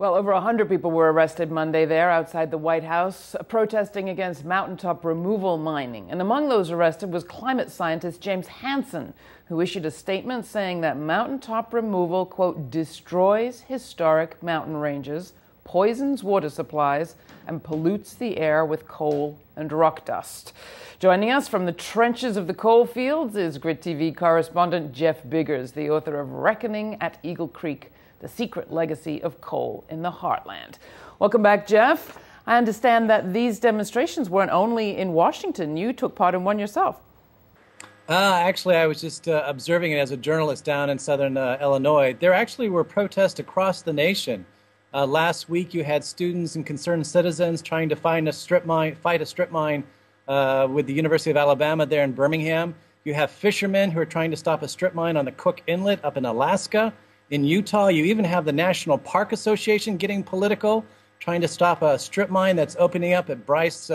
Well, over 100 people were arrested Monday there outside the White House, protesting against mountaintop removal mining. And among those arrested was climate scientist James Hansen, who issued a statement saying that mountaintop removal, quote, destroys historic mountain ranges, poisons water supplies, and pollutes the air with coal and rock dust. Joining us from the trenches of the coal fields is GRITtv correspondent Jeff Biggers, the author of Reckoning at Eagle Creek, the secret legacy of coal in the heartland. Welcome back, Jeff. I understand that these demonstrations weren't only in Washington. You took part in one yourself. Actually, I was just observing it as a journalist down in southern Illinois. There actually were protests across the nation. Last week, you had students and concerned citizens trying to fight a strip mine with the University of Alabama there in Birmingham. You have fishermen who are trying to stop a strip mine on the Cook Inlet up in Alaska. In Utah, you even have the National Park Association getting political, trying to stop a strip mine that's opening up at Bryce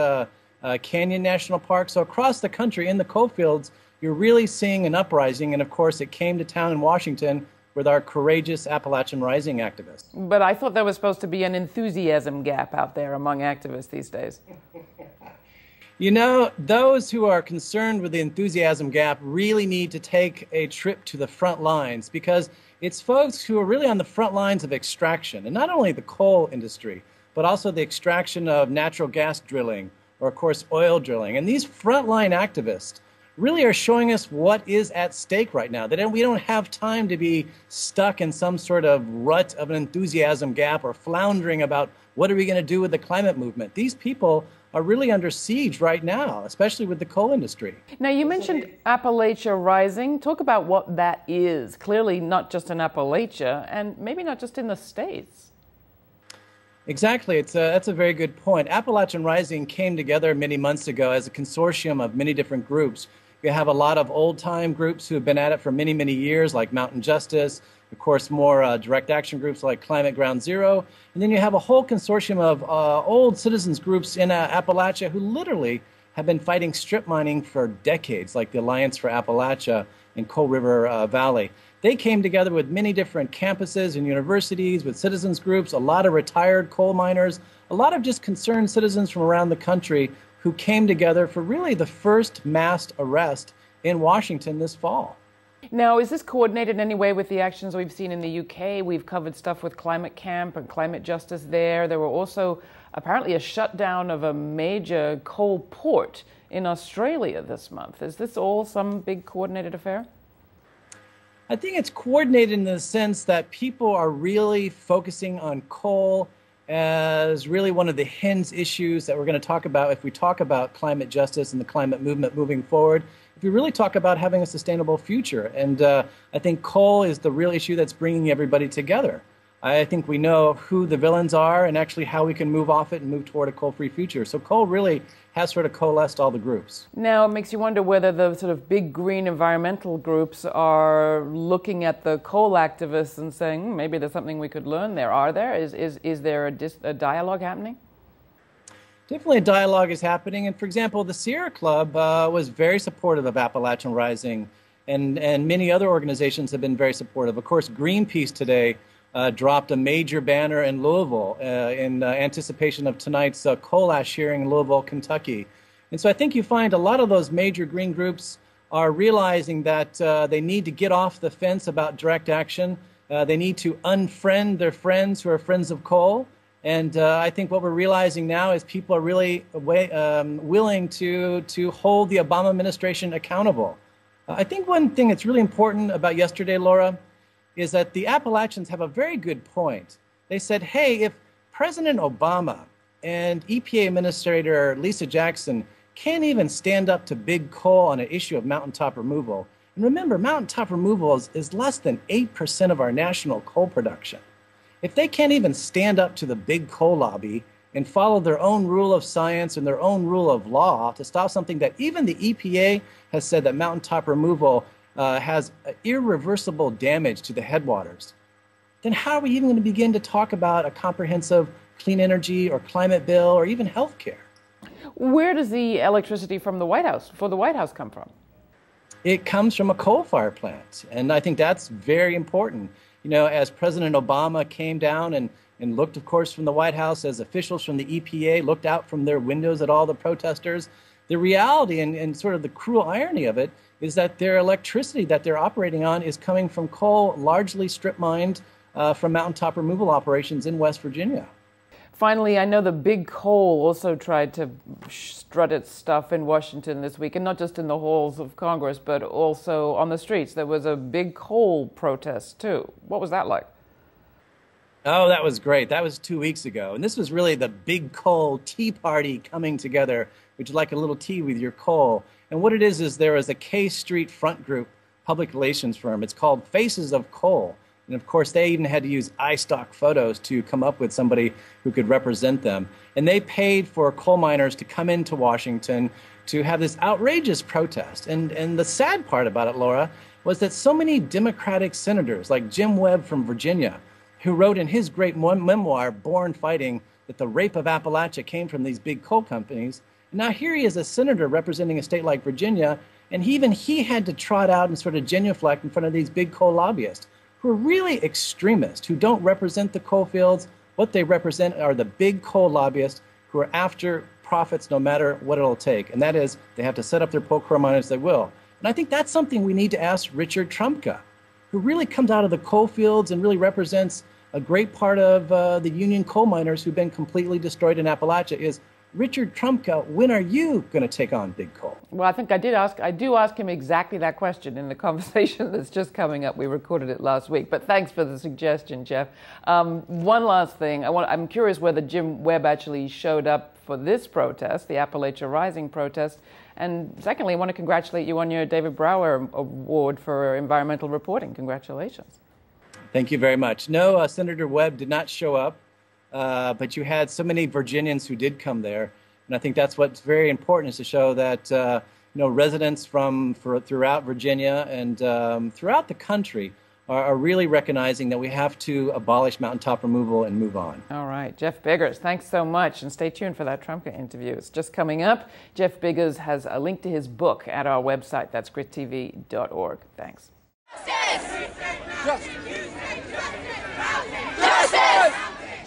Canyon National Park. So across the country in the coal fields, you're really seeing an uprising. And of course, it came to town in Washington with our courageous Appalachian Rising activists. But I thought there was supposed to be an enthusiasm gap out there among activists these days. You know, those who are concerned with the enthusiasm gap really need to take a trip to the front lines, because it's folks who are really on the front lines of extraction, and not only the coal industry, but also the extraction of natural gas drilling, or of course oil drilling. And these frontline activists really are showing us what is at stake right now. We don't have time to be stuck in some sort of rut of an enthusiasm gap or floundering about what are we going to do with the climate movement. These people are really under siege right now, especially with the coal industry. Now, you mentioned Appalachia Rising. Talk about what that is. Clearly not just in Appalachia, and maybe not just in the States. Exactly. That's a very good point. Appalachian Rising came together many months ago as a consortium of many different groups. You have a lot of old-time groups who have been at it for many, many years, like Mountain Justice, of course, more direct action groups like Climate Ground Zero. And then you have a whole consortium of old citizens groups in Appalachia who literally have been fighting strip mining for decades, like the Alliance for Appalachia in Coal River Valley. They came together with many different campuses and universities, with citizens groups, a lot of retired coal miners, a lot of just concerned citizens from around the country who came together for really the first mass arrest in Washington this fall. Now, is this coordinated in any way with the actions we've seen in the UK? We've covered stuff with Climate Camp and Climate Justice there. There were also apparently a shutdown of a major coal port in Australia this month. Is this all some big coordinated affair? I think it's coordinated in the sense that people are really focusing on coal as really one of the hinge issues that we're going to talk about if we talk about climate justice and the climate movement moving forward. If we really talk about having a sustainable future. And I think coal is the real issue that's bringing everybody together. I think we know who the villains are and actually how we can move off it and move toward a coal-free future. So coal really has sort of coalesced all the groups. Now, it makes you wonder whether the sort of big green environmental groups are looking at the coal activists and saying, maybe there's something we could learn there. Are there? Is there a dialogue happening? Definitely a dialogue is happening. And for example, the Sierra Club was very supportive of Appalachian Rising, and many other organizations have been very supportive. Of course, Greenpeace today dropped a major banner in Louisville in anticipation of tonight's coal ash hearing in Louisville, Kentucky. And so I think you find a lot of those major green groups are realizing that they need to get off the fence about direct action. They need to unfriend their friends who are friends of coal. And I think what we're realizing now is people are really willing to hold the Obama administration accountable. I think one thing that's really important about yesterday, Laura, is that the Appalachians have a very good point. They said, hey, if President Obama and EPA Administrator Lisa Jackson can't even stand up to big coal on an issue of mountaintop removal, and remember, mountaintop removal is less than 8% of our national coal production. If they can't even stand up to the big coal lobby and follow their own rule of science and their own rule of law to stop something that even the EPA has said that mountaintop removal has irreversible damage to the headwaters, then how are we even going to begin to talk about a comprehensive clean energy or climate bill or even health care? Where does the electricity from the White House, for the White House, come from? It comes from a coal-fired plant, and I think that's very important. You know, as President Obama came down and and looked, of course, from the White House as officials from the EPA looked out from their windows at all the protesters. The reality and sort of the cruel irony of it is that their electricity that they're operating on is coming from coal largely strip mined from mountaintop removal operations in West Virginia. Finally, I know the big coal also tried to strut its stuff in Washington this week, and not just in the halls of Congress, but also on the streets. There was a big coal protest, too. What was that like? Oh, that was great. That was 2 weeks ago. And this was really the big coal tea party coming together. Would you like a little tea with your coal? And what it is there is a K Street front group public relations firm. It's called Faces of Coal. And of course, they even had to use iStock photos to come up with somebody who could represent them. And they paid for coal miners to come into Washington to have this outrageous protest. And the sad part about it, Laura, was that so many Democratic senators, like Jim Webb from Virginia, who wrote in his great memoir, Born Fighting, that the rape of Appalachia came from these big coal companies. And now here he is a senator representing a state like Virginia, and he had to trot out and sort of genuflect in front of these big coal lobbyists, who are really extremists, who don't represent the coal fields. What they represent are the big coal lobbyists who are after profits no matter what it'll take. And that is, they have to set up their coal miners, they will. And I think that's something we need to ask Richard Trumka, who really comes out of the coal fields and really represents a great part of the union coal miners who've been completely destroyed in Appalachia, is Richard Trumka, when are you going to take on big coal? Well, I think I do ask him exactly that question in the conversation that's just coming up. We recorded it last week, but thanks for the suggestion, Jeff. One last thing. I'm curious whether Jim Webb actually showed up for this protest, the Appalachia Rising protest. And secondly, I want to congratulate you on your David Brower Award for environmental reporting. Congratulations. Thank you very much. No, Senator Webb did not show up. But you had so many Virginians who did come there, and I think that's what's very important, is to show that residents throughout Virginia and throughout the country are really recognizing that we have to abolish mountaintop removal and move on. All right, Jeff Biggers, thanks so much, and stay tuned for that Trumka interview. It's just coming up. Jeff Biggers has a link to his book at our website. That's GRITtv.org. Thanks. Justice!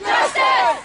Justice!